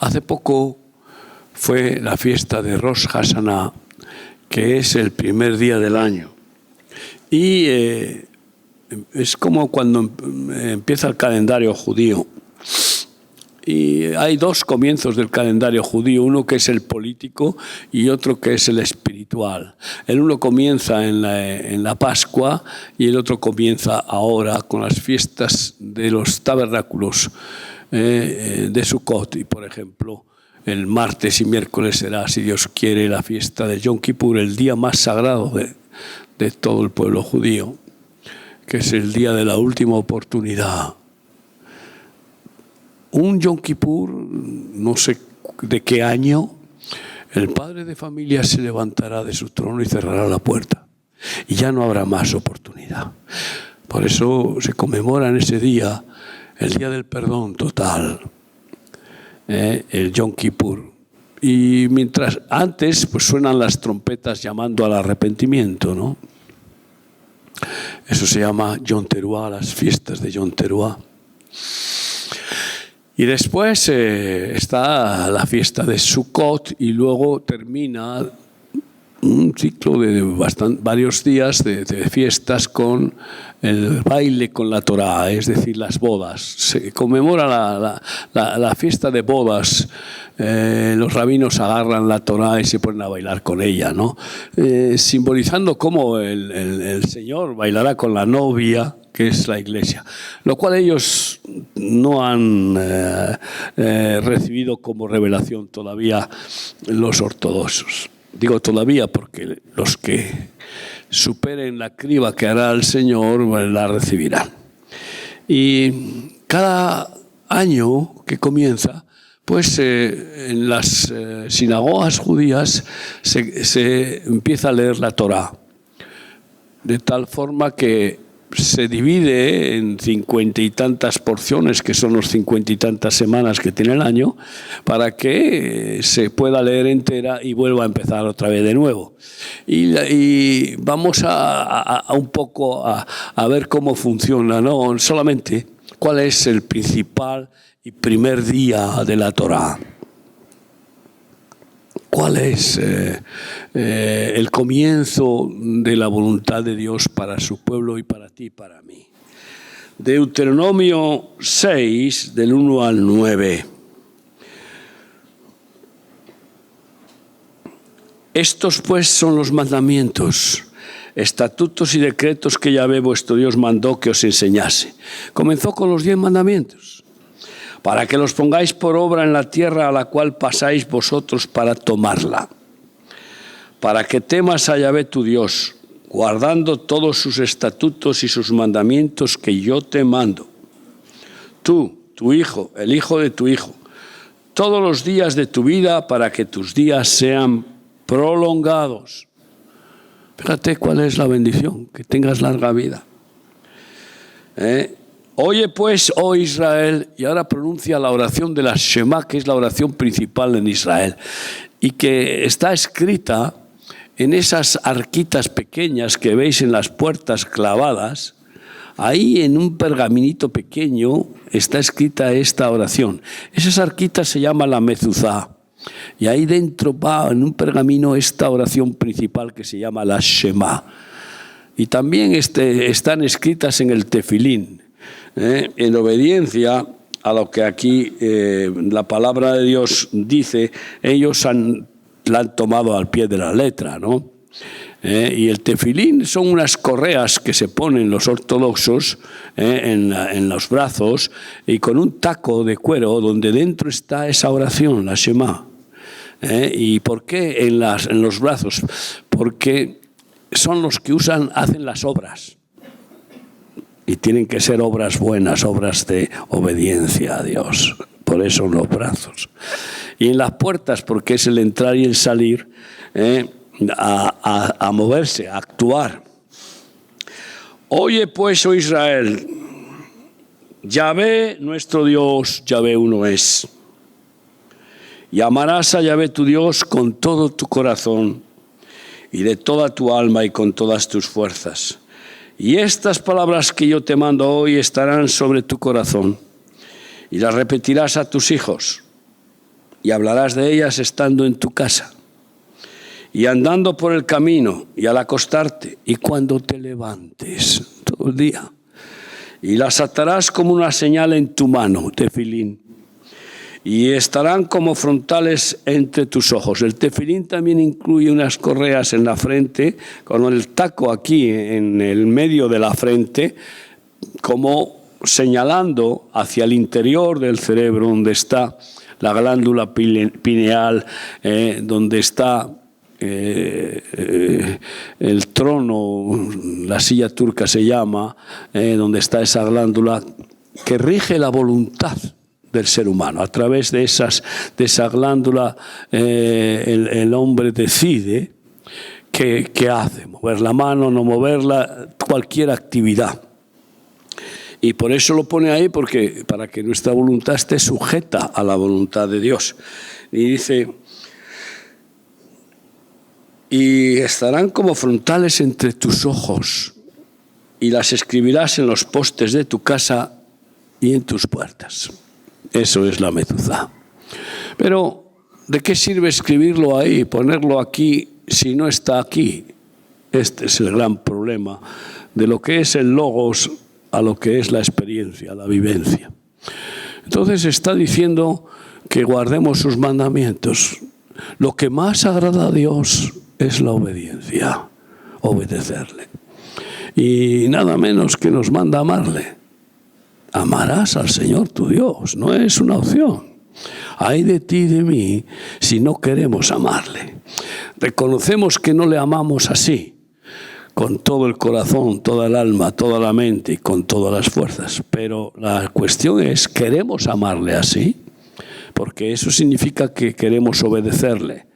Hace poco fue la fiesta de Rosh Hashanah, que es el primer día del año. Y es como cuando empieza el calendario judío. Y hay dos comienzos del calendario judío, uno que es el político y otro que es el espiritual. El uno comienza en la Pascua y el otro comienza ahora con las fiestas de los tabernáculos de Sukkot. Y por ejemplo, el martes y miércoles será, si Dios quiere, la fiesta de Yom Kippur, el día más sagrado de todo el pueblo judío, que es el día de la última oportunidad. Un Yom Kippur, no sé de qué año, el padre de familia se levantará de su trono y cerrará la puerta. Y ya no habrá más oportunidad. Por eso se conmemora en ese día el día del perdón total, el Yom Kippur. Y mientras antes pues suenan las trompetas llamando al arrepentimiento, ¿no? Eso se llama Yom Teruah, las fiestas de Yom Teruah. Y después está la fiesta de Sukkot y luego termina un ciclo de varios días de fiestas con el baile con la Torá, es decir, las bodas. Se conmemora la fiesta de bodas. Los rabinos agarran la Torá y se ponen a bailar con ella, ¿no? Simbolizando cómo el Señor bailará con la novia, que es la Iglesia, lo cual ellos no han recibido como revelación todavía los ortodoxos. Digo todavía porque los que superen la criba que hará el Señor la recibirán. Y cada año que comienza, pues en las sinagogas judías se empieza a leer la Torá, de tal forma que se divide en 50 y tantas porciones, que son los 50 y tantas semanas que tiene el año, para que se pueda leer entera y vuelva a empezar otra vez de nuevo. Y vamos a un poco a ver cómo funciona, ¿no? Solamente cuál es el principal y primer día de la Torá. ¿Cuál es el comienzo de la voluntad de Dios para su pueblo y para ti y para mí? Deuteronomio 6, del 1 al 9. Estos pues son los mandamientos, estatutos y decretos que Yahvé vuestro Dios mandó que os enseñase. Comenzó con los 10 mandamientos. Para que los pongáis por obra en la tierra a la cual pasáis vosotros para tomarla, para que temas a Yahvé tu Dios, guardando todos sus estatutos y sus mandamientos que yo te mando. Tú, tu hijo, el hijo de tu hijo, todos los días de tu vida, para que tus días sean prolongados. Fíjate cuál es la bendición, que tengas larga vida. Oye pues, oh Israel, y ahora pronuncia la oración de la Shema, que es la oración principal en Israel, y que está escrita en esas arquitas pequeñas que veis en las puertas clavadas. Ahí en un pergaminito pequeño está escrita esta oración. Esas arquitas se llama la mezuzá, y ahí dentro va en un pergamino esta oración principal que se llama la Shema. Y también están escritas en el tefilín. En obediencia a lo que aquí la palabra de Dios dice, ellos la han tomado al pie de la letra, ¿no? Y el tefilín son unas correas que se ponen los ortodoxos en los brazos y con un taco de cuero donde dentro está esa oración, la Shema. ¿Y por qué en los brazos? Porque son los que hacen las obras. Y tienen que ser obras buenas, obras de obediencia a Dios. Por eso en los brazos. Y en las puertas, porque es el entrar y el salir, a moverse, a actuar. Oye pues, oh Israel, Yahvé nuestro Dios, Yahvé uno es. Y amarás a Yahvé tu Dios con todo tu corazón y de toda tu alma y con todas tus fuerzas. Y estas palabras que yo te mando hoy estarán sobre tu corazón y las repetirás a tus hijos y hablarás de ellas estando en tu casa, y andando por el camino, y al acostarte, y cuando te levantes, todo el día. Y las atarás como una señal en tu mano, tefilín, y estarán como frontales entre tus ojos. El tefilín también incluye unas correas en la frente, con el taco aquí en el medio de la frente, como señalando hacia el interior del cerebro, donde está la glándula pineal, donde está el trono, la silla turca se llama, donde está esa glándula que rige la voluntad del ser humano. A través de esa glándula el hombre decide qué hace, mover la mano, no moverla, cualquier actividad. Y por eso lo pone ahí, para que nuestra voluntad esté sujeta a la voluntad de Dios. Y dice, y estarán como frontales entre tus ojos, y las escribirás en los postes de tu casa y en tus puertas. Eso es la mezuzá. Pero, ¿de qué sirve escribirlo ahí, ponerlo aquí, si no está aquí? Este es el gran problema de lo que es el logos a lo que es la experiencia, la vivencia. Entonces está diciendo que guardemos sus mandamientos. Lo que más agrada a Dios es la obediencia, obedecerle. Y nada menos que nos manda amarle. Amarás al Señor tu Dios, no es una opción. Ay de ti y de mí si no queremos amarle. Reconocemos que no le amamos así, con todo el corazón, toda el alma, toda la mente y con todas las fuerzas. Pero la cuestión es, ¿queremos amarle así? Porque eso significa que queremos obedecerle,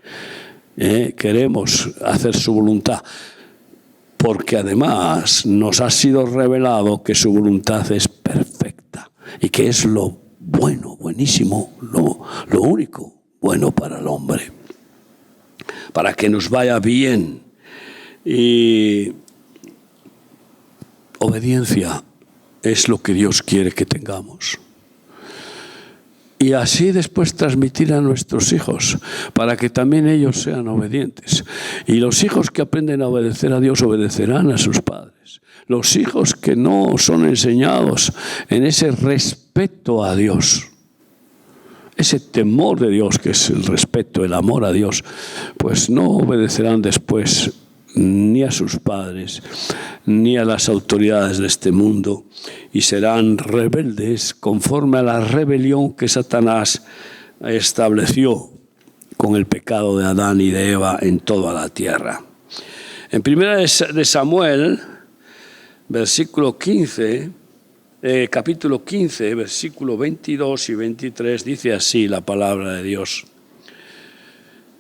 queremos hacer su voluntad. Porque además nos ha sido revelado que su voluntad es perfecta y que es lo bueno, buenísimo, lo único bueno para el hombre, para que nos vaya bien. Y obediencia es lo que Dios quiere que tengamos. Y así después transmitir a nuestros hijos, para que también ellos sean obedientes. Y los hijos que aprenden a obedecer a Dios obedecerán a sus padres. Los hijos que no son enseñados en ese respeto a Dios, ese temor de Dios, que es el respeto, el amor a Dios, pues no obedecerán después ni a sus padres, ni a las autoridades de este mundo, y serán rebeldes conforme a la rebelión que Satanás estableció con el pecado de Adán y de Eva en toda la tierra. En 1 de Samuel, capítulo 15, versículo 22 y 23, dice así la palabra de Dios.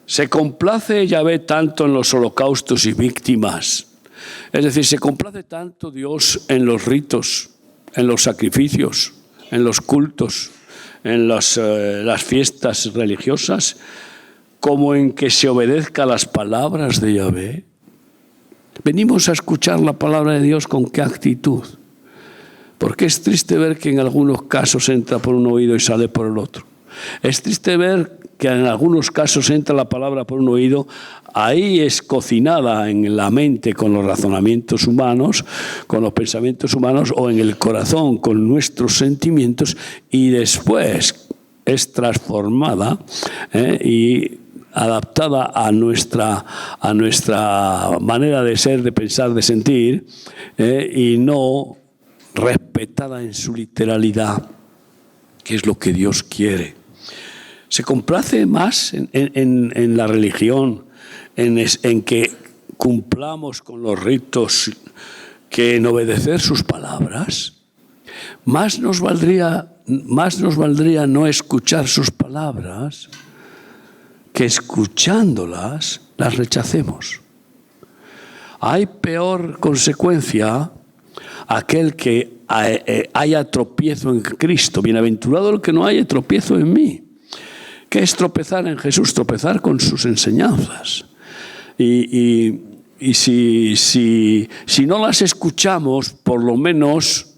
Se complace Yahvé tanto en los holocaustos y víctimas. Es decir, se complace tanto Dios en los ritos, en los sacrificios, en los cultos, en las fiestas religiosas, como en que se obedezca a las palabras de Yahvé. Venimos a escuchar la palabra de Dios con qué actitud. Porque es triste ver que en algunos casos entra por un oído y sale por el otro. Es triste ver que en algunos casos entra la palabra por un oído, ahí es cocinada en la mente con los razonamientos humanos, con los pensamientos humanos, o en el corazón con nuestros sentimientos, y después es transformada y adaptada a nuestra manera de ser, de pensar, de sentir, y no respetada en su literalidad, que es lo que Dios quiere. Se complace más en la religión, en que cumplamos con los ritos, que en obedecer sus palabras. Más nos valdría no escuchar sus palabras, que escuchándolas las rechacemos. Hay peor consecuencia aquel que haya tropiezo en Cristo. Bienaventurado el que no haya tropiezo en mí. ¿Qué es tropezar en Jesús? Tropezar con sus enseñanzas. Y si no las escuchamos, por lo menos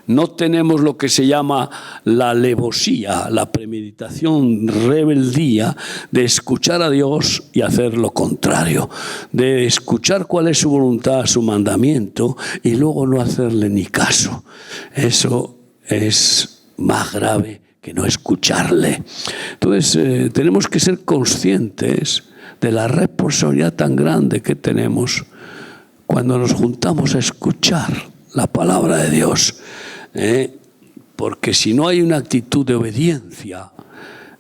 No tenemos lo que se llama la alevosía, la premeditación, rebeldía de escuchar a Dios y hacer lo contrario, de escuchar cuál es su voluntad, su mandamiento, y luego no hacerle ni caso. Eso es más grave que no escucharle. Entonces, tenemos que ser conscientes de la responsabilidad tan grande que tenemos cuando nos juntamos a escuchar la palabra de Dios. Porque si no hay una actitud de obediencia,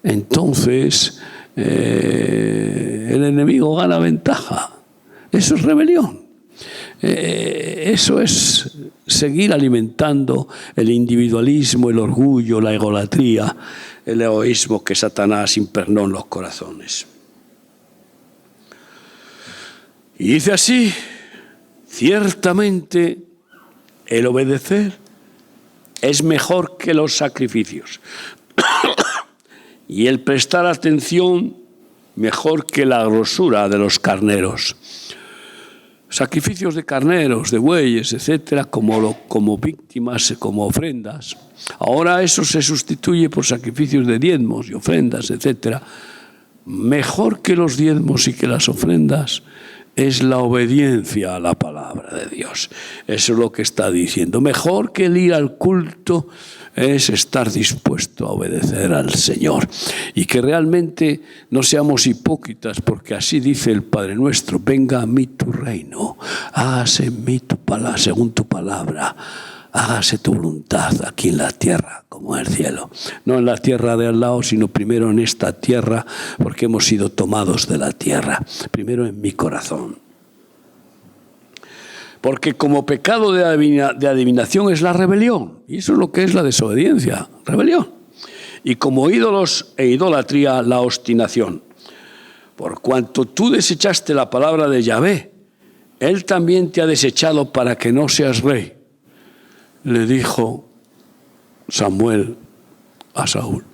entonces el enemigo gana ventaja. Eso es rebelión. Eso es seguir alimentando el individualismo, el orgullo, la egolatría, el egoísmo que Satanás impregnó en los corazones. Y dice así: ciertamente el obedecer es mejor que los sacrificios y el prestar atención mejor que la grosura de los carneros. Sacrificios de carneros, de bueyes, etcétera, como víctimas, como ofrendas. Ahora eso se sustituye por sacrificios de diezmos y ofrendas, etcétera. Mejor que los diezmos y que las ofrendas es la obediencia a la palabra de Dios. Eso es lo que está diciendo. Mejor que el ir al culto es estar dispuesto a obedecer al Señor. Y que realmente no seamos hipócritas, porque así dice el Padre Nuestro: venga a mí tu reino, hágase en mí según tu palabra, hágase tu voluntad aquí en la tierra como en el cielo. No en la tierra de al lado, sino primero en esta tierra, porque hemos sido tomados de la tierra. Primero en mi corazón. Porque como pecado de adivinación es la rebelión, y eso es lo que es la desobediencia, rebelión. Y como ídolos e idolatría, la obstinación. Por cuanto tú desechaste la palabra de Yahvé, Él también te ha desechado para que no seas rey, le dijo Samuel a Saúl.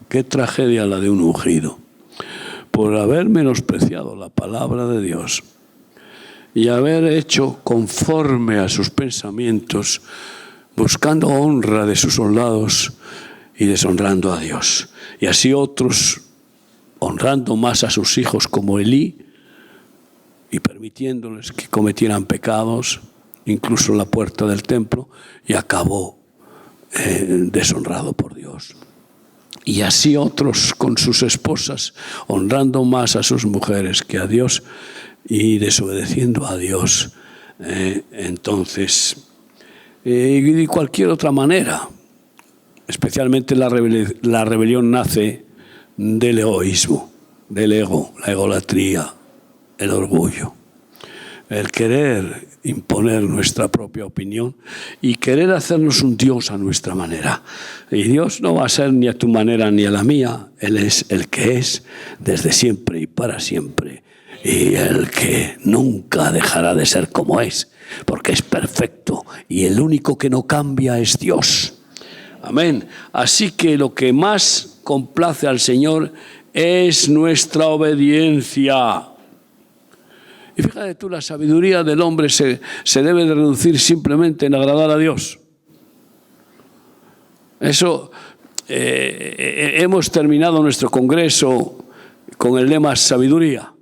Qué tragedia la de un ungido, por haber menospreciado la palabra de Dios y haber hecho conforme a sus pensamientos, buscando honra de sus soldados y deshonrando a Dios. Y así otros, honrando más a sus hijos como Elí y permitiéndoles que cometieran pecados, incluso en la puerta del templo, y acabó deshonrado por Dios. Y así otros con sus esposas, honrando más a sus mujeres que a Dios y desobedeciendo a Dios. Entonces, de cualquier otra manera, especialmente la rebelión nace del egoísmo, del ego, la egolatría, el orgullo, el querer imponer nuestra propia opinión y querer hacernos un Dios a nuestra manera. Y Dios no va a ser ni a tu manera ni a la mía. Él es el que es desde siempre y para siempre, y el que nunca dejará de ser como es, porque es perfecto y el único que no cambia es Dios. Amén. Así que lo que más complace al Señor es nuestra obediencia. Y fíjate tú, la sabiduría del hombre se debe de reducir simplemente en agradar a Dios. Eso, hemos terminado nuestro congreso con el lema sabiduría.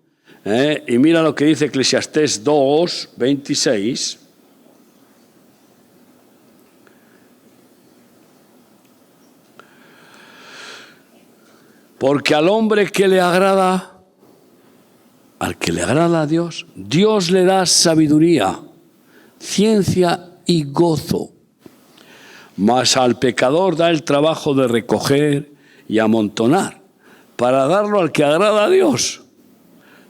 Y mira lo que dice Eclesiastés 2, 26. Porque al hombre que le agrada, al que le agrada a Dios, Dios le da sabiduría, ciencia y gozo. Mas al pecador da el trabajo de recoger y amontonar, para darlo al que agrada a Dios.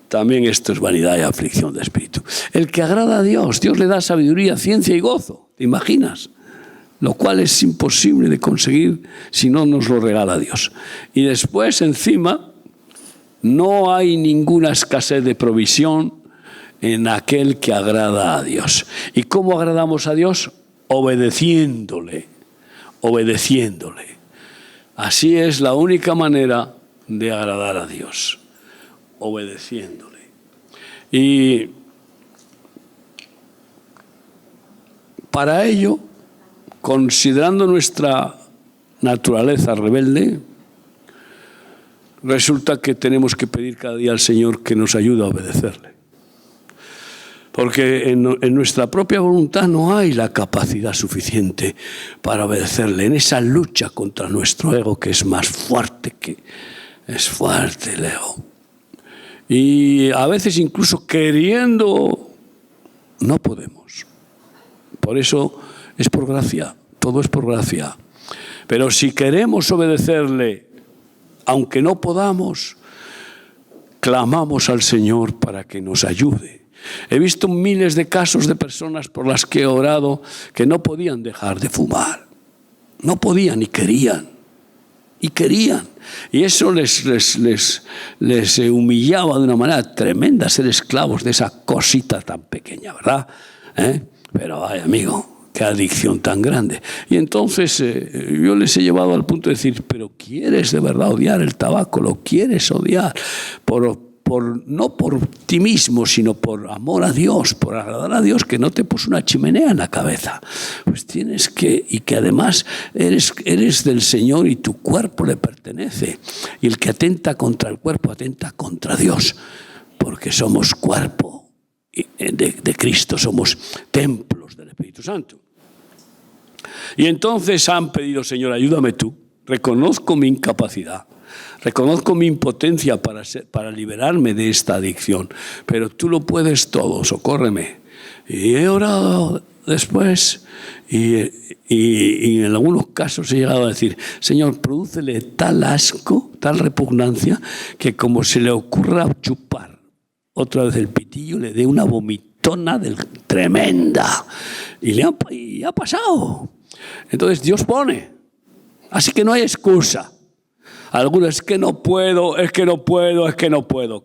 También esto es vanidad y aflicción de espíritu. El que agrada a Dios, Dios le da sabiduría, ciencia y gozo. ¿Te imaginas? Lo cual es imposible de conseguir si no nos lo regala Dios. Y después, encima, no hay ninguna escasez de provisión en aquel que agrada a Dios. ¿Y cómo agradamos a Dios? Obedeciéndole, obedeciéndole. Así es la única manera de agradar a Dios, obedeciéndole. Y para ello considerando nuestra naturaleza rebelde, resulta que tenemos que pedir cada día al Señor que nos ayude a obedecerle. Porque en nuestra propia voluntad no hay la capacidad suficiente para obedecerle. En esa lucha contra nuestro ego, que es más fuerte, es fuerte el ego. Y a veces incluso queriendo, no podemos. Por eso es por gracia, todo es por gracia. Pero si queremos obedecerle, aunque no podamos, clamamos al Señor para que nos ayude. He visto miles de casos de personas por las que he orado que no podían dejar de fumar. No podían y querían. Y eso les humillaba de una manera tremenda ser esclavos de esa cosita tan pequeña, ¿verdad? Pero ay, amigo, qué adicción tan grande. Y entonces yo les he llevado al punto de decir, pero ¿quieres de verdad odiar el tabaco? ¿Lo quieres odiar? No por ti mismo, sino por amor a Dios, por agradar a Dios, que no te puso una chimenea en la cabeza. Pues tienes que, y que además eres del Señor y tu cuerpo le pertenece. Y el que atenta contra el cuerpo atenta contra Dios, porque somos cuerpo de Cristo, somos templos del Espíritu Santo. Y entonces han pedido, Señor, ayúdame tú, reconozco mi incapacidad. Reconozco mi impotencia para liberarme de esta adicción, pero tú lo puedes todo, socórreme. Y he orado después y en algunos casos he llegado a decir, Señor, prodúcele tal asco, tal repugnancia, que como se le ocurra chupar otra vez el pitillo, le dé una vomitona tremenda. Y ha pasado. Entonces Dios pone. Así que no hay excusa. Algunos, es que no puedo.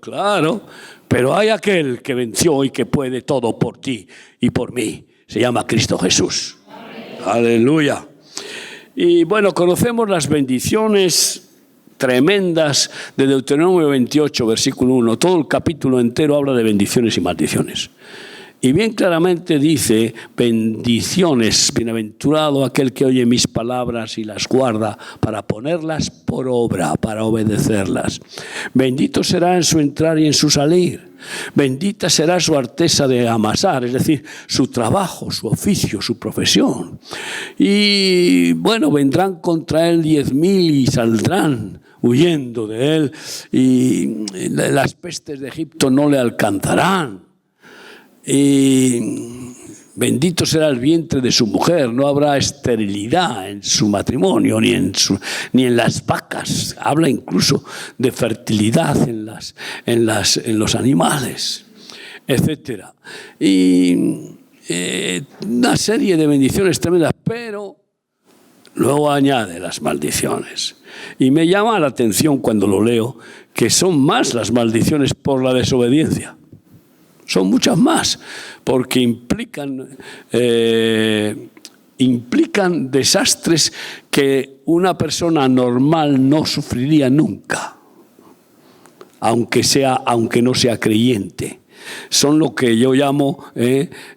Claro, pero hay aquel que venció y que puede todo por ti y por mí. Se llama Cristo Jesús. Amén. Aleluya. Y bueno, conocemos las bendiciones tremendas de Deuteronomio 28, versículo 1. Todo el capítulo entero habla de bendiciones y maldiciones. Y bien claramente dice, bendiciones, bienaventurado aquel que oye mis palabras y las guarda para ponerlas por obra, para obedecerlas. Bendito será en su entrar y en su salir. Bendita será su artesa de amasar, es decir, su trabajo, su oficio, su profesión. Y bueno, vendrán contra él 10,000 y saldrán huyendo de él, y las pestes de Egipto no le alcanzarán. Y bendito será el vientre de su mujer, no habrá esterilidad en su matrimonio ni en las vacas. Habla incluso de fertilidad en los animales, etc. Y una serie de bendiciones tremendas, pero luego añade las maldiciones. Y me llama la atención cuando lo leo que son más las maldiciones por la desobediencia. Son muchas más, porque implican desastres que una persona normal no sufriría nunca, aunque no sea creyente. Son lo que yo llamo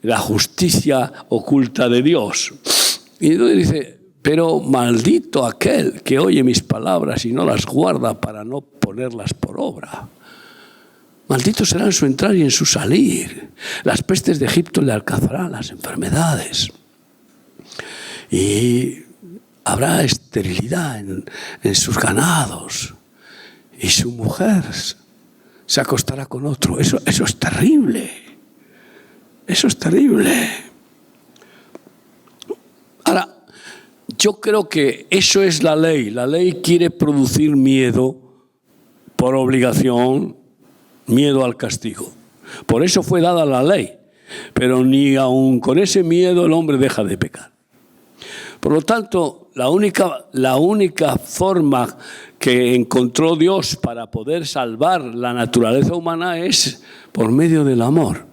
la justicia oculta de Dios. Y entonces dice, pero maldito aquel que oye mis palabras y no las guarda para no ponerlas por obra. Maldito será en su entrar y en su salir. Las pestes de Egipto le alcanzarán, las enfermedades. Y habrá esterilidad en sus ganados. Y su mujer se acostará con otro. Eso es terrible. Eso es terrible. Ahora, yo creo que eso es la ley. La ley quiere producir miedo por obligación, miedo al castigo. Por eso fue dada la ley. Pero ni aun con ese miedo el hombre deja de pecar. Por lo tanto, la única forma que encontró Dios para poder salvar la naturaleza humana es por medio del amor.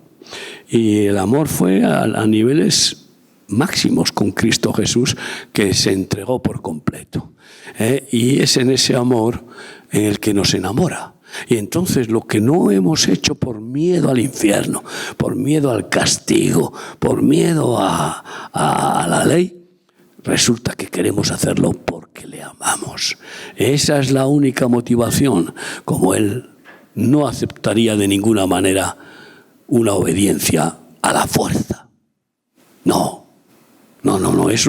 Y el amor fue a niveles máximos con Cristo Jesús, que se entregó por completo. Y es en ese amor en el que nos enamora. Y entonces lo que no hemos hecho por miedo al infierno, por miedo al castigo, por miedo a la ley, resulta que queremos hacerlo porque le amamos. Esa es la única motivación, como él no aceptaría de ninguna manera una obediencia a la fuerza. No, eso es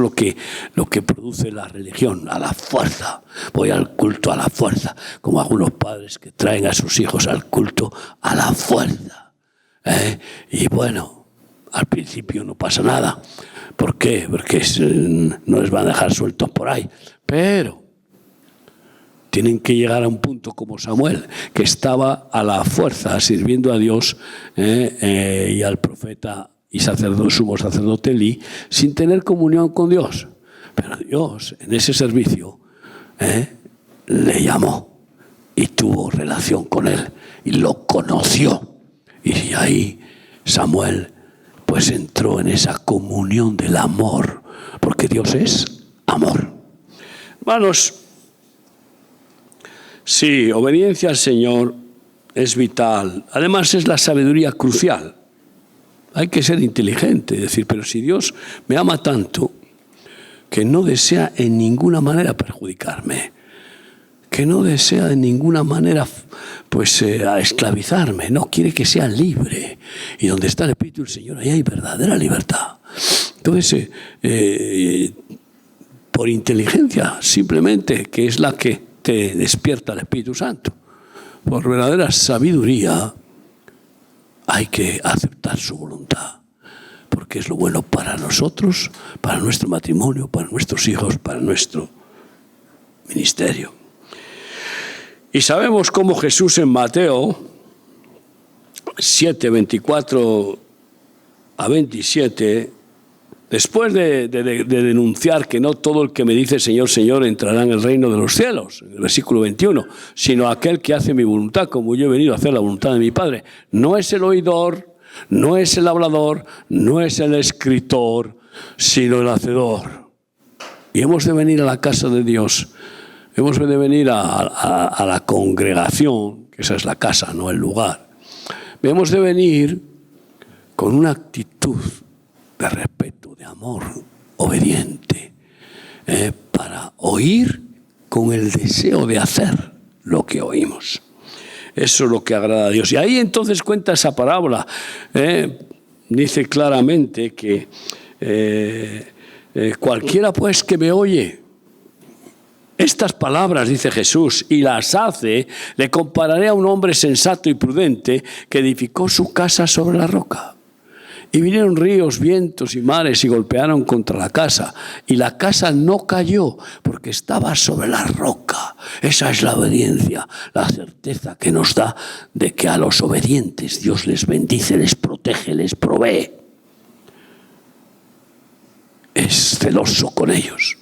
lo que produce la religión, a la fuerza. Voy al culto a la fuerza, como algunos padres que traen a sus hijos al culto a la fuerza. Y bueno, al principio no pasa nada. ¿Por qué? Porque no les van a dejar sueltos por ahí. Pero tienen que llegar a un punto como Samuel, que estaba a la fuerza sirviendo a Dios y al profeta y sumo sacerdote Elí, sin tener comunión con Dios. Pero Dios, en ese servicio, le llamó y tuvo relación con él y lo conoció. Y ahí Samuel pues entró en esa comunión del amor, porque Dios es amor. Hermanos, sí, obediencia al Señor es vital. Además es la sabiduría crucial. Hay que ser inteligente, es decir, pero si Dios me ama tanto que no desea en ninguna manera perjudicarme, que no desea en ninguna manera pues esclavizarme, no, quiere que sea libre. Y donde está el Espíritu del Señor, ahí hay verdadera libertad. Entonces, por inteligencia, simplemente, que es la que te despierta el Espíritu Santo, por verdadera sabiduría, hay que aceptar su voluntad, porque es lo bueno para nosotros, para nuestro matrimonio, para nuestros hijos, para nuestro ministerio. Y sabemos cómo Jesús en Mateo 7, 24 a 27, después de denunciar que no todo el que me dice Señor, Señor entrará en el reino de los cielos, en el versículo 21, sino aquel que hace mi voluntad, como yo he venido a hacer la voluntad de mi Padre. No es el oidor, no es el hablador, no es el escritor, sino el hacedor. Y hemos de venir a la casa de Dios, hemos de venir a la congregación, que esa es la casa, no el lugar. Hemos de venir con una actitud de respeto, de amor, obediente, para oír con el deseo de hacer lo que oímos. Eso es lo que agrada a Dios. Y ahí entonces cuenta esa parábola. Dice claramente que cualquiera pues que me oye estas palabras, dice Jesús, y las hace, le compararé a un hombre sensato y prudente que edificó su casa sobre la roca. Y vinieron ríos, vientos y mares y golpearon contra la casa. Y la casa no cayó porque estaba sobre la roca. Esa es la obediencia, la certeza que nos da de que a los obedientes Dios les bendice, les protege, les provee. Es celoso con ellos.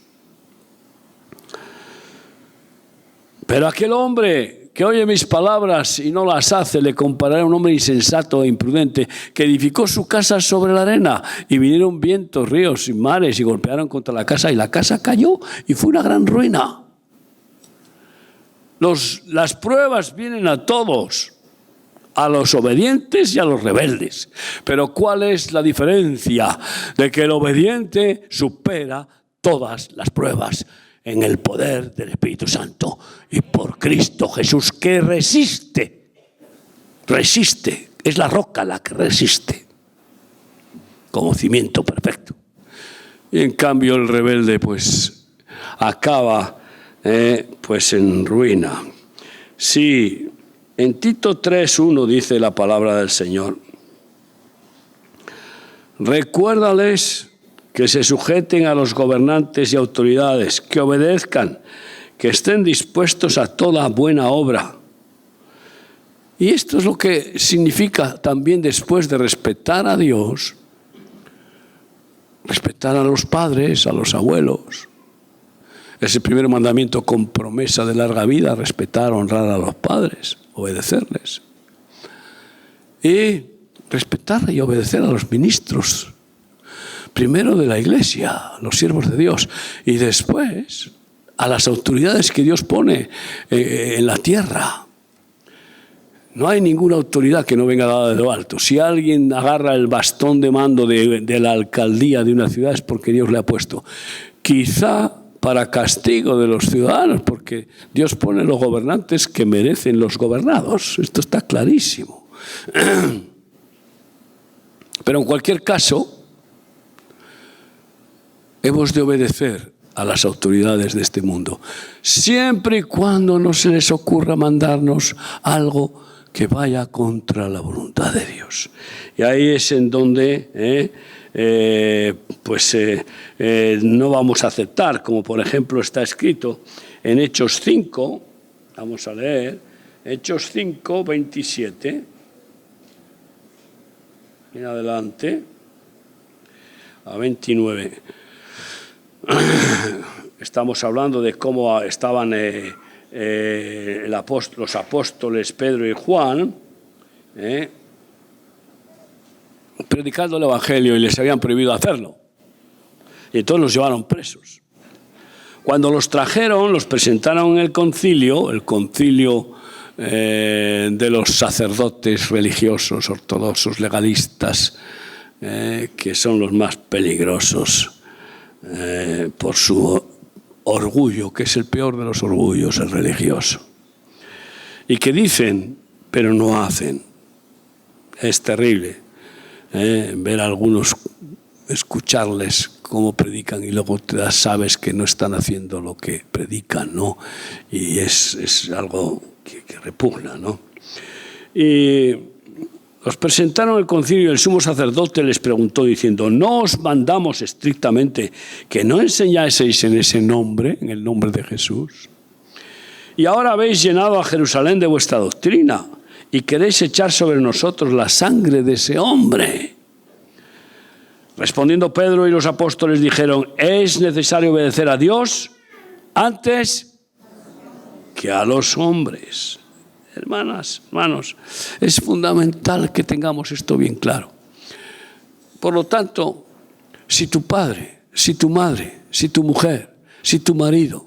Pero aquel hombre que oye mis palabras y no las hace, le compararé a un hombre insensato e imprudente que edificó su casa sobre la arena y vinieron vientos, ríos y mares y golpearon contra la casa y la casa cayó y fue una gran ruina. Las pruebas vienen a todos, a los obedientes y a los rebeldes. Pero ¿cuál es la diferencia? De que el obediente supera todas las pruebas en el poder del Espíritu Santo y por Cristo Jesús, que resiste, es la roca la que resiste, como cimiento perfecto. Y en cambio el rebelde pues acaba pues en ruina. Sí, en Tito 3:1 dice la palabra del Señor: recuérdales que se sujeten a los gobernantes y autoridades, que obedezcan, que estén dispuestos a toda buena obra. Y esto es lo que significa también, después de respetar a Dios, respetar a los padres, a los abuelos. Es el primer mandamiento con promesa de larga vida: respetar, honrar a los padres, obedecerles. Y respetar y obedecer a los ministros, primero de la Iglesia, los siervos de Dios, y después a las autoridades que Dios pone en la tierra. No hay ninguna autoridad que no venga dada de lo alto. Si alguien agarra el bastón de mando de la alcaldía de una ciudad es porque Dios le ha puesto. quizá para castigo de los ciudadanos, porque Dios pone los gobernantes que merecen los gobernados. Esto está clarísimo. Pero en cualquier caso, hemos de obedecer a las autoridades de este mundo, siempre y cuando no se les ocurra mandarnos algo que vaya contra la voluntad de Dios. Y ahí es en donde no vamos a aceptar, como por ejemplo está escrito en Hechos 5, vamos a leer, Hechos 5, 27, en adelante, a 29. Estamos hablando de cómo estaban los apóstoles Pedro y Juan predicando el Evangelio y les habían prohibido hacerlo. Y entonces los llevaron presos. Cuando los trajeron, los presentaron en el concilio de los sacerdotes religiosos, ortodoxos, legalistas, que son los más peligrosos por su orgullo, que es el peor de los orgullos, el religioso. Y que dicen, pero no hacen. Es terrible ver a algunos, escucharles cómo predican y luego te sabes que no están haciendo lo que predican, ¿no? Y es algo que repugna, ¿no? Y los presentaron al concilio y el sumo sacerdote les preguntó diciendo: ¿no os mandamos estrictamente que no enseñaseis en ese nombre, en el nombre de Jesús? Y ahora habéis llenado a Jerusalén de vuestra doctrina y queréis echar sobre nosotros la sangre de ese hombre. Respondiendo Pedro y los apóstoles dijeron: es necesario obedecer a Dios antes que a los hombres. Hermanas, hermanos, es fundamental que tengamos esto bien claro. Por lo tanto, si tu padre, si tu madre, si tu mujer, si tu marido,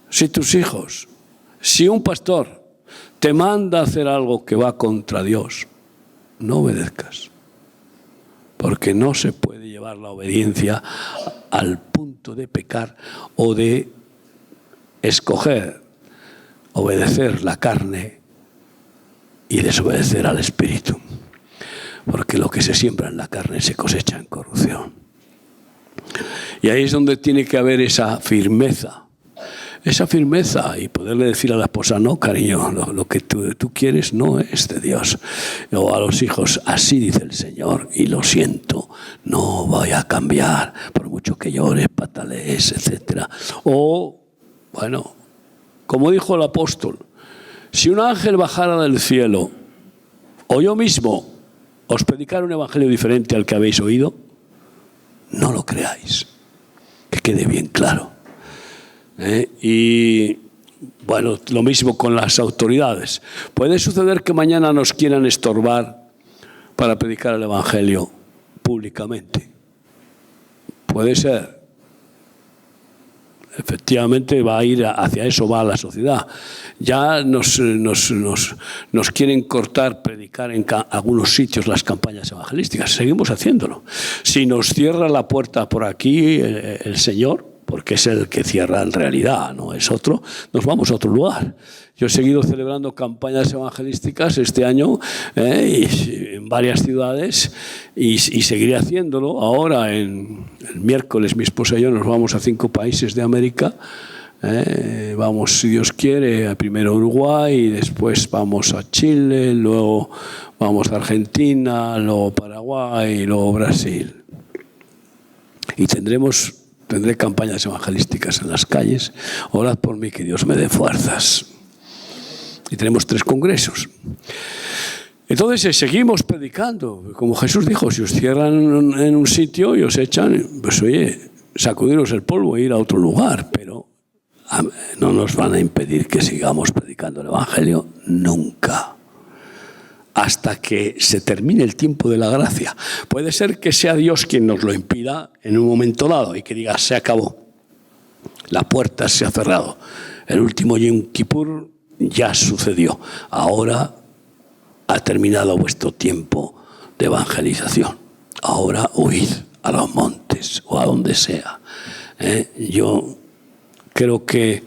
si tus hijos, si un pastor te manda a hacer algo que va contra Dios, no obedezcas. Porque no se puede llevar la obediencia al punto de pecar o de escoger obedecer la carne y desobedecer al espíritu. Porque lo que se siembra en la carne se cosecha en corrupción. Y ahí es donde tiene que haber esa firmeza y poderle decir a la esposa: no, cariño, lo que tú quieres no es de Dios. O a los hijos: así dice el Señor y lo siento, no voy a cambiar por mucho que llores, patalees, etc. O, bueno, como dijo el apóstol: si un ángel bajara del cielo o yo mismo os predicara un evangelio diferente al que habéis oído, no lo creáis. Que quede bien claro. Y bueno, lo mismo con las autoridades. Puede suceder que mañana nos quieran estorbar para predicar el evangelio públicamente. Puede ser. Efectivamente va a ir hacia eso, va a la sociedad. Ya nos quieren cortar, predicar en algunos sitios las campañas evangelísticas. Seguimos haciéndolo. Si nos cierra la puerta por aquí el Señor, porque es el que cierra en realidad, no es otro, nos vamos a otro lugar. Yo he seguido celebrando campañas evangelísticas este año en varias ciudades y seguiré haciéndolo. Ahora, el miércoles, mi esposa y yo nos vamos a 5 países de América. Vamos, si Dios quiere, primero a Uruguay, y después vamos a Chile, luego vamos a Argentina, luego Paraguay y luego Brasil. Y tendré campañas evangelísticas en las calles. Orad por mí, que Dios me dé fuerzas. Y tenemos 3 congresos. Entonces seguimos predicando. Como Jesús dijo: si os cierran en un sitio y os echan, pues oye, sacudiros el polvo e ir a otro lugar. Pero no nos van a impedir que sigamos predicando el evangelio nunca. Hasta que se termine el tiempo de la gracia. Puede ser que sea Dios quien nos lo impida en un momento dado y que diga: se acabó, la puerta se ha cerrado, el último Yom Kippur ya sucedió, ahora ha terminado vuestro tiempo de evangelización, ahora huid a los montes o a donde sea. Yo creo que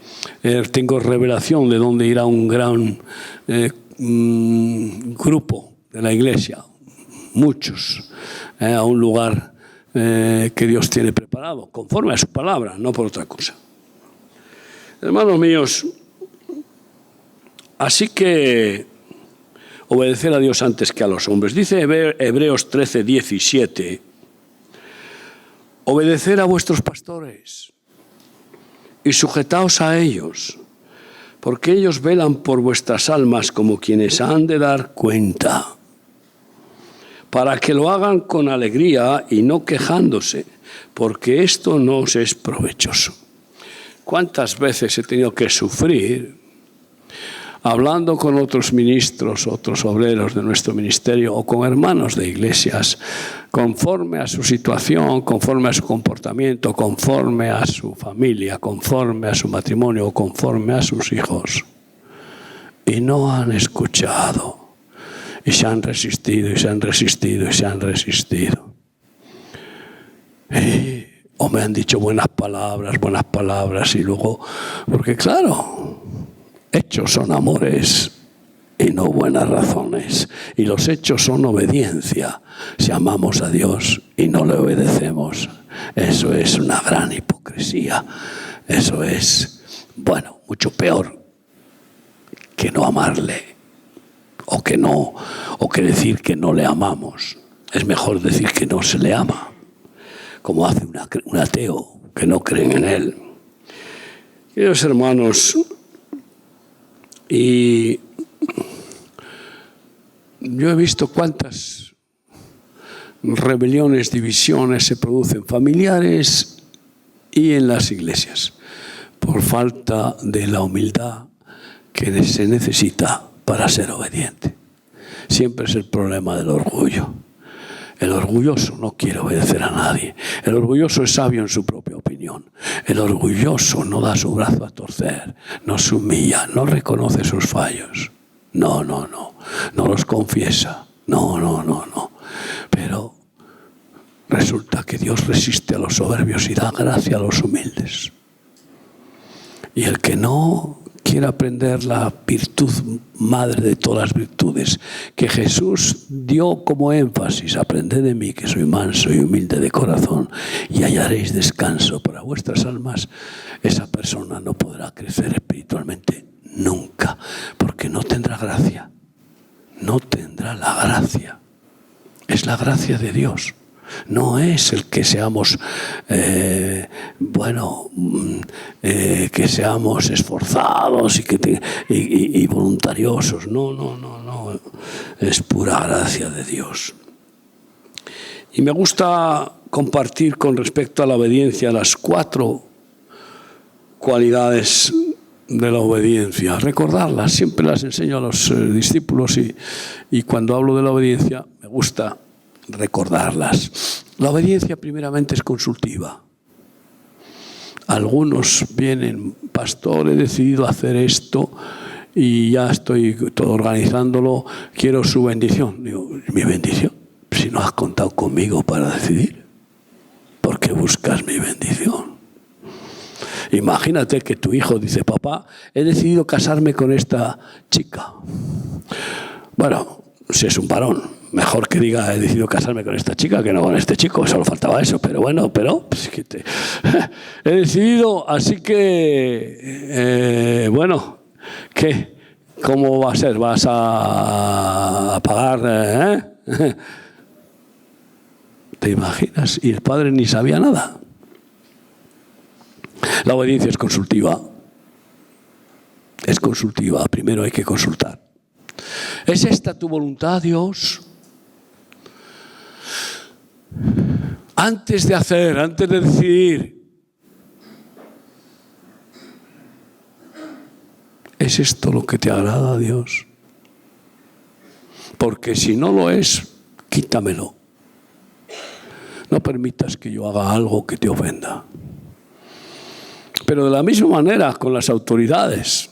tengo revelación de dónde irá un gran grupo de la iglesia, muchos, a un lugar que Dios tiene preparado, conforme a su palabra, no por otra cosa. Hermanos míos, así que obedecer a Dios antes que a los hombres. Dice Hebreos 13, 17, obedecer a vuestros pastores y sujetaos a ellos, porque ellos velan por vuestras almas como quienes han de dar cuenta, para que lo hagan con alegría y no quejándose, porque esto no os es provechoso. ¿Cuántas veces he tenido que sufrir hablando con otros ministros, otros obreros de nuestro ministerio o con hermanos de iglesias, conforme a su situación, conforme a su comportamiento, conforme a su familia, conforme a su matrimonio, conforme a sus hijos? Y no han escuchado. Y se han resistido, y se han resistido, y se han resistido. O me han dicho buenas palabras, y luego, porque claro, hechos son amores y no buenas razones. Y los hechos son obediencia. Si amamos a Dios y no le obedecemos, eso es una gran hipocresía. Eso es, bueno, mucho peor que no amarle. O que decir que no le amamos. Es mejor decir que no se le ama, como hace un ateo que no creen en él. Queridos hermanos, y yo he visto cuántas rebeliones, divisiones se producen familiares y en las iglesias, por falta de la humildad que se necesita para ser obediente. Siempre es el problema del orgullo. El orgulloso no quiere obedecer a nadie. El orgulloso es sabio en su propia opinión. El orgulloso no da su brazo a torcer, no se humilla, no reconoce sus fallos. No los confiesa. No. Pero resulta que Dios resiste a los soberbios y da gracia a los humildes. Y el que no quiere aprender la virtud madre de todas las virtudes, que Jesús dio como énfasis: aprended de mí, que soy manso y humilde de corazón, y hallaréis descanso para vuestras almas. Esa persona no podrá crecer espiritualmente nunca, porque no tendrá gracia. No tendrá la gracia. Es la gracia de Dios. No es el que seamos, que seamos esforzados y voluntariosos. No. Es pura gracia de Dios. Y me gusta compartir con respecto a la obediencia las 4 cualidades de la obediencia. Recordarlas, siempre las enseño a los discípulos y cuando hablo de la obediencia me gusta recordarlas. La obediencia primeramente es consultiva. Algunos vienen: pastor, he decidido hacer esto y ya estoy todo organizándolo, quiero su bendición. Digo, ¿mi bendición? Si no has contado conmigo para decidir, ¿por qué buscas mi bendición? Imagínate que tu hijo dice: papá, he decidido casarme con esta chica. Bueno, si es un varón, mejor que diga: he decidido casarme con esta chica que no con este chico. Solo faltaba eso, pero pues, he decidido, así que, ¿qué? ¿Cómo va a ser? ¿Vas a pagar? ¿Te imaginas? Y el padre ni sabía nada. La obediencia es consultiva. Es consultiva. Primero hay que consultar. ¿Es esta tu voluntad, Dios? Antes de decidir, ¿es esto lo que te agrada a Dios? Porque si no lo es, quítamelo. No permitas que yo haga algo que te ofenda. Pero de la misma manera con las autoridades.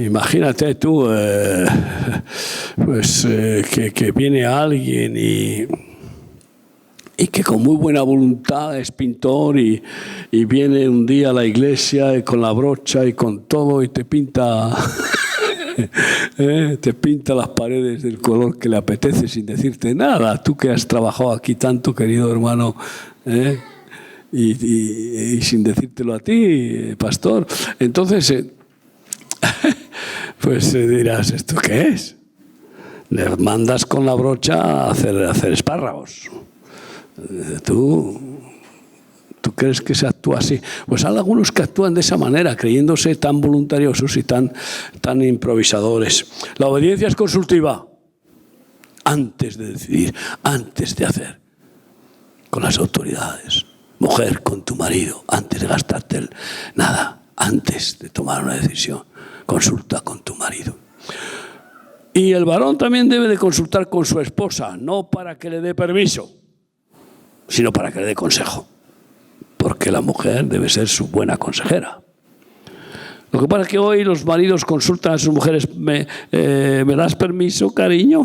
Imagínate tú, que viene alguien y que con muy buena voluntad es pintor y viene un día a la iglesia con la brocha y con todo y te pinta te pinta las paredes del color que le apetece sin decirte nada. Tú que has trabajado aquí tanto, querido hermano, y sin decírtelo a ti, pastor. Entonces, pues dirás, ¿esto qué es? Le mandas con la brocha a hacer espárragos. ¿Tú crees que se actúa así? Pues hay algunos que actúan de esa manera, creyéndose tan voluntariosos y tan improvisadores. La obediencia es consultiva. Antes de decidir, antes de hacer. Con las autoridades. Mujer, con tu marido, antes de gastarte nada, antes de tomar una decisión. Consulta con tu marido. Y el varón también debe de consultar con su esposa, no para que le dé permiso, sino para que le dé consejo. Porque la mujer debe ser su buena consejera. Lo que pasa es que hoy los maridos consultan a sus mujeres, ¿me das permiso, cariño?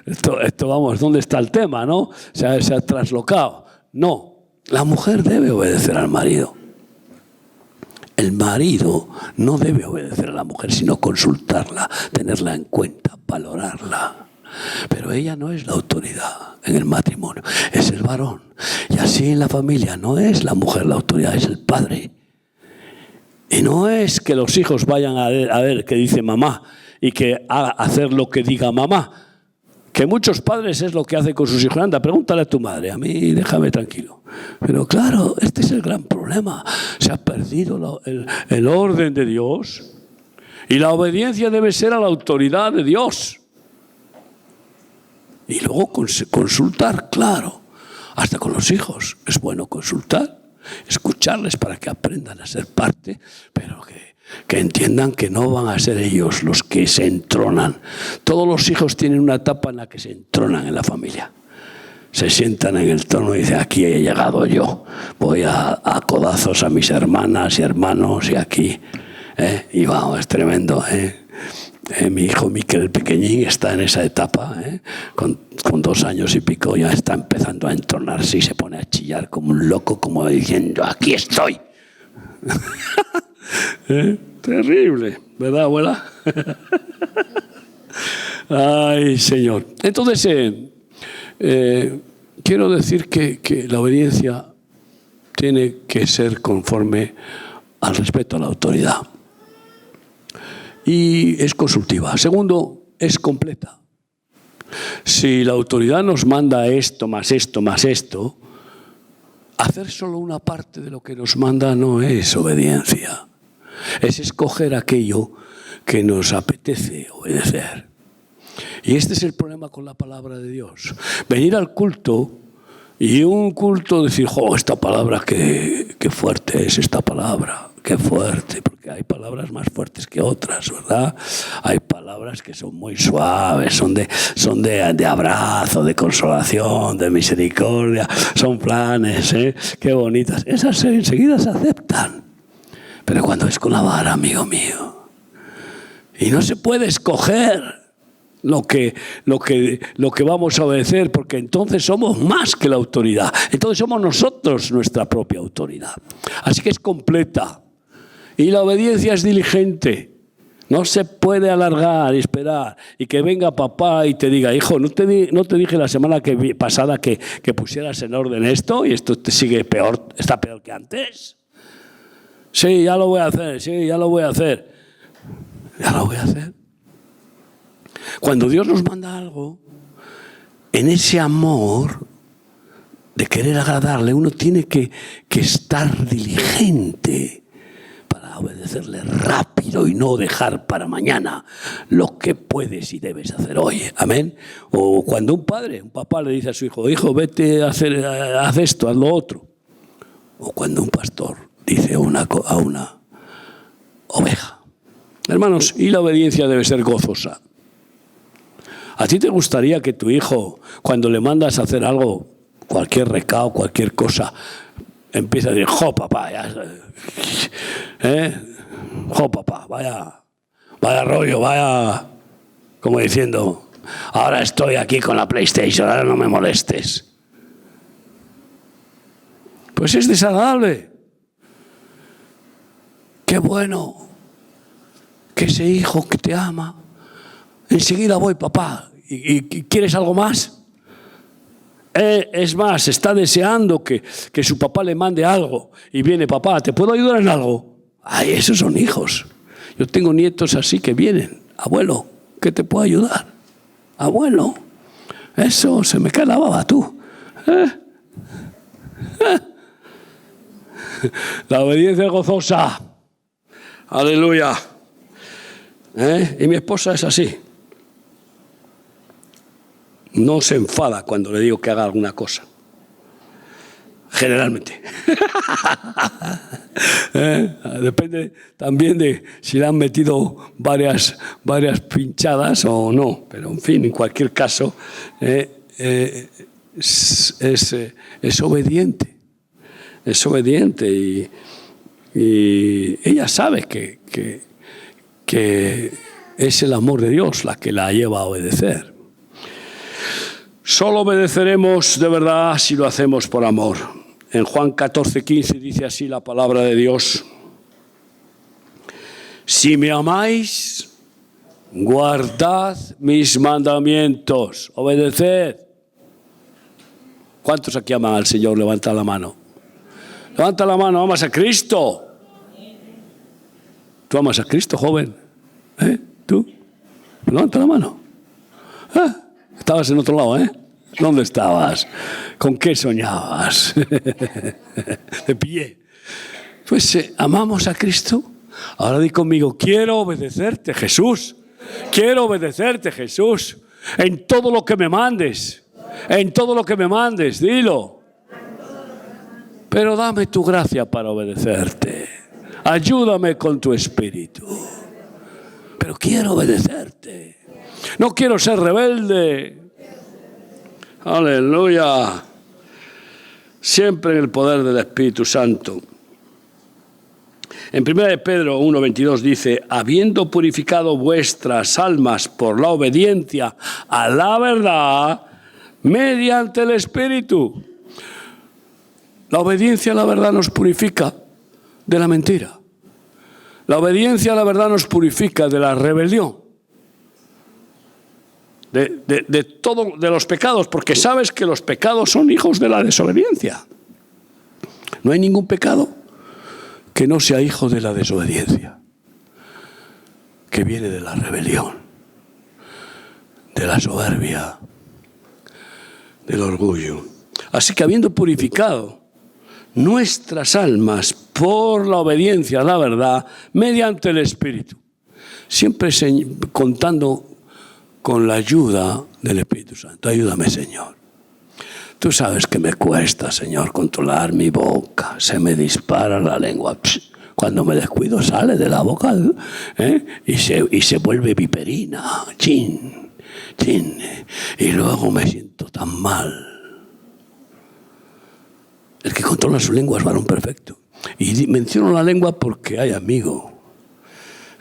Esto vamos, ¿dónde está el tema, no? Se ha traslocado. No, la mujer debe obedecer al marido. El marido no debe obedecer a la mujer, sino consultarla, tenerla en cuenta, valorarla. Pero ella no es la autoridad en el matrimonio, es el varón. Y así en la familia no es la mujer la autoridad, es el padre. Y no es que los hijos vayan a ver qué dice mamá y que haga hacer lo que diga mamá. Que muchos padres es lo que hacen con sus hijos. Anda, pregúntale a tu madre, a mí déjame tranquilo. Pero claro, este es el gran problema. Se ha perdido el orden de Dios y la obediencia debe ser a la autoridad de Dios. Y luego consultar, claro, hasta con los hijos. Es bueno consultar, escucharles para que aprendan a ser parte, pero que entiendan que no van a ser ellos los que se entronan. Todos los hijos tienen una etapa en la que se entronan en la familia. Se sientan en el trono y dicen, aquí he llegado yo. Voy a codazos a mis hermanas y hermanos y aquí. Y vamos, es tremendo, mi hijo Miquel, el pequeñín, está en esa etapa, con 2 años y pico, ya está empezando a entronarse y se pone a chillar como un loco, como diciendo, aquí estoy. Terrible, ¿verdad, abuela? Ay, Señor. Entonces, quiero decir que la obediencia tiene que ser conforme al respeto a la autoridad. Y es consultiva. Segundo, es completa. Si la autoridad nos manda esto, más esto, más esto, hacer solo una parte de lo que nos manda no es obediencia. Es escoger aquello que nos apetece obedecer. Y este es el problema con la palabra de Dios. Venir al culto y un culto decir, esta palabra, qué fuerte es esta palabra. Qué fuerte, porque hay palabras más fuertes que otras, ¿verdad? Hay palabras que son muy suaves, son de abrazo, de consolación, de misericordia, son planes, qué bonitas. Esas enseguida se aceptan. Pero cuando es con la vara, amigo mío, y no se puede escoger lo que vamos a obedecer, porque entonces somos más que la autoridad. Entonces somos nosotros nuestra propia autoridad. Así que es completa. Y la obediencia es diligente. No se puede alargar y esperar y que venga papá y te diga, hijo, ¿no te dije la semana pasada que pusieras en orden esto y esto te sigue peor, está peor que antes? Sí, ya lo voy a hacer, sí, ya lo voy a hacer. Ya lo voy a hacer. Cuando Dios nos manda algo, en ese amor de querer agradarle, uno tiene que estar diligente para obedecerle rápido y no dejar para mañana lo que puedes y debes hacer hoy. Amén. O cuando un papá le dice a su hijo, vete a haz esto, haz lo otro. O cuando un pastor dice a una oveja. Hermanos, y la obediencia debe ser gozosa. ¿A ti te gustaría que tu hijo, cuando le mandas a hacer algo, cualquier recado, cualquier cosa, empieza a decir, papá, ya, papá, vaya rollo, vaya, como diciendo, ahora estoy aquí con la PlayStation, ahora no me molestes? Pues es desagradable. Qué bueno que ese hijo que te ama, enseguida voy, papá, ¿y quieres algo más? Es más, está deseando que su papá le mande algo y viene, papá, ¿te puedo ayudar en algo? Ay, esos son hijos. Yo tengo nietos así que vienen, abuelo, ¿qué te puedo ayudar? Abuelo, eso se me cae la baba, tú. La obediencia es gozosa. Aleluya. Y mi esposa es así. No se enfada cuando le digo que haga alguna cosa. Generalmente. Depende también de si le han metido varias pinchadas o no. Pero en fin, en cualquier caso, es obediente. Es obediente y ella sabe que es el amor de Dios la que la lleva a obedecer. Solo obedeceremos de verdad si lo hacemos por amor. En Juan 14:15 dice así la palabra de Dios: si me amáis, guardad mis mandamientos, obedeced. ¿Cuántos aquí aman al Señor? Levanta la mano. Levanta la mano, amas a Cristo. ¿Tú amas a Cristo, joven? ¿Tú? Levanta la mano. Estabas en otro lado, ¿eh? ¿Dónde estabas? ¿Con qué soñabas? De pie. Pues amamos a Cristo. Ahora di conmigo, quiero obedecerte, Jesús. Quiero obedecerte, Jesús. En todo lo que me mandes. En todo lo que me mandes, dilo. Pero dame tu gracia para obedecerte. Ayúdame con tu espíritu. Pero quiero obedecerte. No quiero ser rebelde. Aleluya. Siempre en el poder del Espíritu Santo. En 1 Pedro 1:22 dice: habiendo purificado vuestras almas por la obediencia a la verdad mediante el Espíritu. La obediencia a la verdad nos purifica de la mentira. La obediencia a la verdad nos purifica de la rebelión. De todo, de los pecados, porque sabes que los pecados son hijos de la desobediencia. No hay ningún pecado que no sea hijo de la desobediencia, que viene de la rebelión, de la soberbia, del orgullo. Así que habiendo purificado nuestras almas por la obediencia a la verdad mediante el Espíritu, siempre contando con la ayuda del Espíritu Santo. Ayúdame, Señor. Tú sabes que me cuesta, Señor, controlar mi boca. Se me dispara la lengua. Cuando me descuido sale de la boca, y se vuelve viperina. Chin, chin. Y luego me siento tan mal. El que controla su lengua es varón perfecto. Y menciono la lengua porque hay amigo.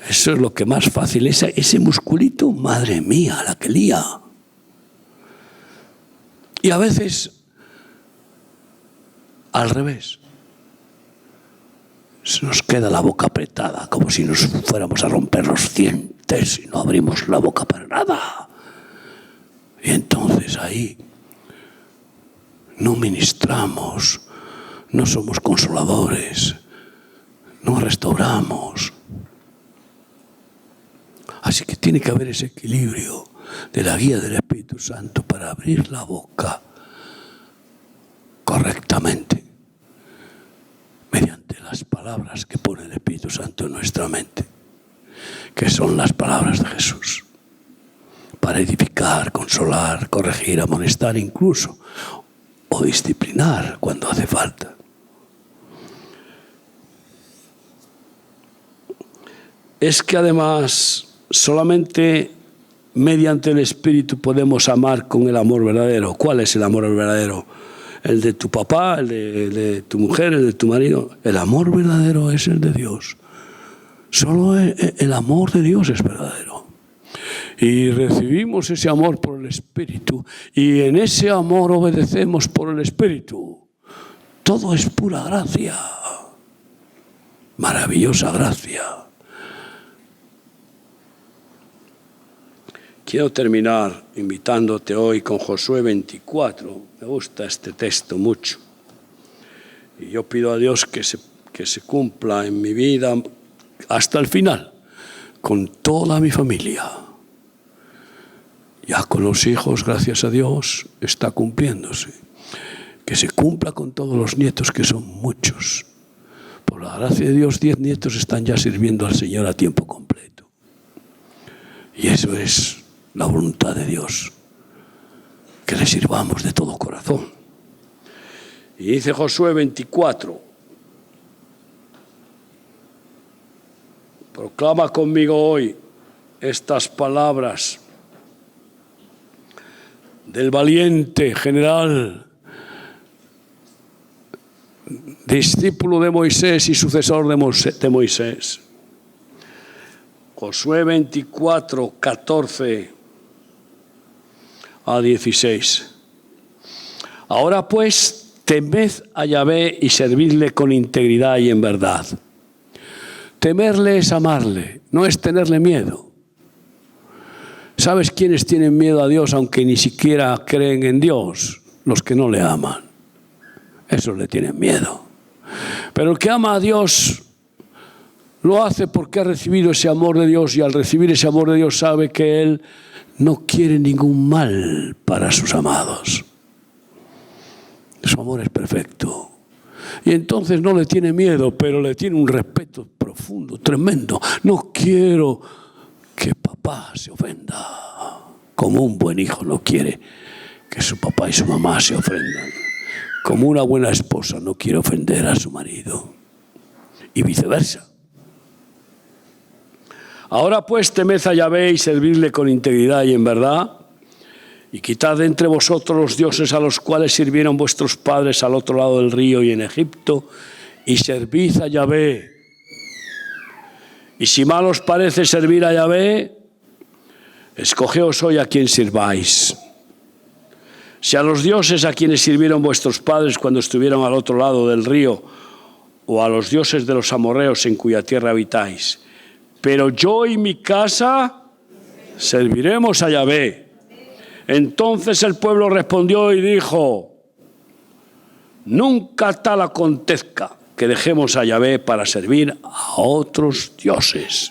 Eso es lo que más fácil. Ese musculito, madre mía, la que lía. Y a veces, al revés, se nos queda la boca apretada, como si nos fuéramos a romper los dientes y no abrimos la boca para nada. Y entonces ahí no ministramos, no somos consoladores, no restauramos. Así que tiene que haber ese equilibrio de la guía del Espíritu Santo para abrir la boca correctamente mediante las palabras que pone el Espíritu Santo en nuestra mente, que son las palabras de Jesús, para edificar, consolar, corregir, amonestar incluso, o disciplinar cuando hace falta. Es que además solamente mediante el Espíritu podemos amar con el amor verdadero. ¿Cuál es el amor verdadero? ¿El de tu papá, el de tu mujer, el de tu marido? El amor verdadero es el de Dios. Solo el amor de Dios es verdadero. Y recibimos ese amor por el Espíritu. Y en ese amor obedecemos por el Espíritu. Todo es pura gracia, maravillosa gracia. Quiero terminar invitándote hoy con Josué 24. Me gusta este texto mucho. Y yo pido a Dios que se cumpla en mi vida hasta el final, con toda mi familia. Ya con los hijos, gracias a Dios, está cumpliéndose. Que se cumpla con todos los nietos, que son muchos. Por la gracia de Dios, 10 nietos están ya sirviendo al Señor a tiempo completo. Y eso es la voluntad de Dios, que le sirvamos de todo corazón. Y dice Josué 24, proclama conmigo hoy estas palabras del valiente general, discípulo de Moisés y sucesor de Moisés. Josué 24, 14 a 16. Ahora pues, temed a Yahvé y servidle con integridad y en verdad. Temerle es amarle, no es tenerle miedo. ¿Sabes quiénes tienen miedo a Dios aunque ni siquiera creen en Dios? Los que no le aman. Esos le tienen miedo. Pero el que ama a Dios lo hace porque ha recibido ese amor de Dios, y al recibir ese amor de Dios sabe que Él no quiere ningún mal para sus amados. Su amor es perfecto. Y entonces no le tiene miedo, pero le tiene un respeto profundo, tremendo. No quiero que papá se ofenda, como un buen hijo no quiere que su papá y su mamá se ofendan. Como una buena esposa no quiere ofender a su marido. Y viceversa. Ahora pues temed a Yahvé y servidle con integridad y en verdad, y quitad de entre vosotros los dioses a los cuales sirvieron vuestros padres al otro lado del río y en Egipto, y servid a Yahvé. Y si mal os parece servir a Yahvé, escogeos hoy a quien sirváis. Si a los dioses a quienes sirvieron vuestros padres cuando estuvieron al otro lado del río, o a los dioses de los amorreos en cuya tierra habitáis. Pero yo y mi casa serviremos a Yahvé. Entonces el pueblo respondió y dijo: nunca tal acontezca que dejemos a Yahvé para servir a otros dioses.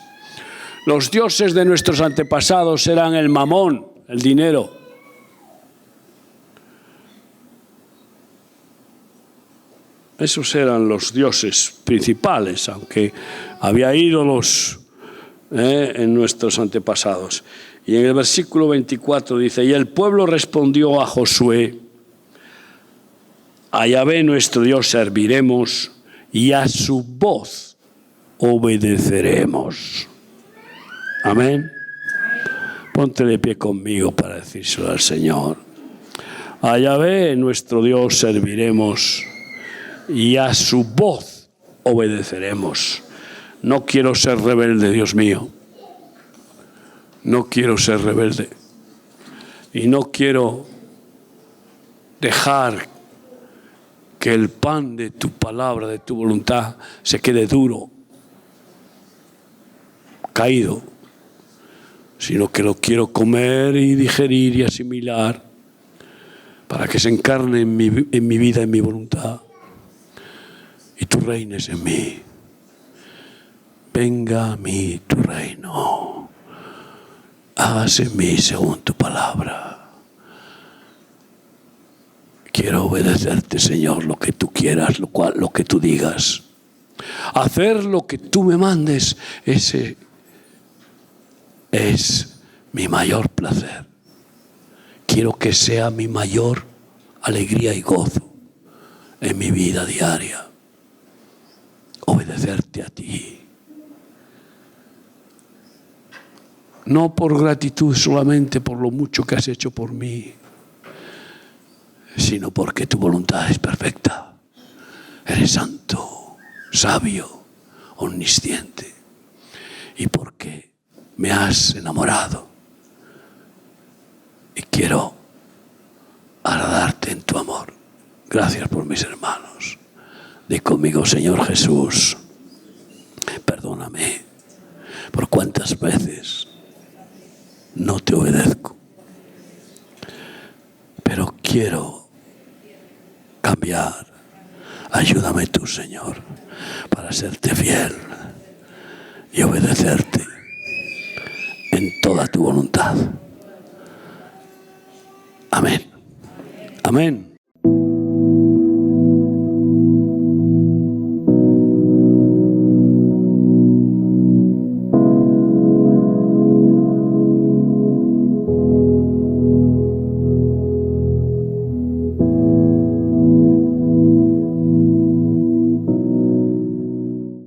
Los dioses de nuestros antepasados eran el mamón, el dinero. Esos eran los dioses principales, aunque había ídolos en nuestros antepasados. Y en el versículo 24 dice: y el pueblo respondió a Josué: a Yahvé nuestro Dios serviremos y a su voz obedeceremos. Amén. Ponte de pie conmigo para decírselo al Señor. A Yahvé nuestro Dios serviremos y a su voz obedeceremos. No quiero ser rebelde, Dios mío. No quiero ser rebelde. Y no quiero dejar que el pan de tu palabra, de tu voluntad, se quede duro, caído, sino que lo quiero comer y digerir y asimilar para que se encarne en mi vida, en mi voluntad, y tú reines en mí. Venga a mí tu reino, hágase en mí según tu palabra. Quiero obedecerte, Señor, lo que tú quieras, lo que tú digas. Hacer lo que tú me mandes, ese es mi mayor placer. Quiero que sea mi mayor alegría y gozo en mi vida diaria. Obedecerte a ti. No por gratitud solamente por lo mucho que has hecho por mí, sino porque tu voluntad es perfecta. Eres santo, sabio, omnisciente. Y porque me has enamorado y quiero agradarte en tu amor. Gracias por mis hermanos. Di conmigo, Señor Jesús, perdóname por cuántas veces no te obedezco, pero quiero cambiar. Ayúdame tú, Señor, para serte fiel y obedecerte en toda tu voluntad. Amén. Amén.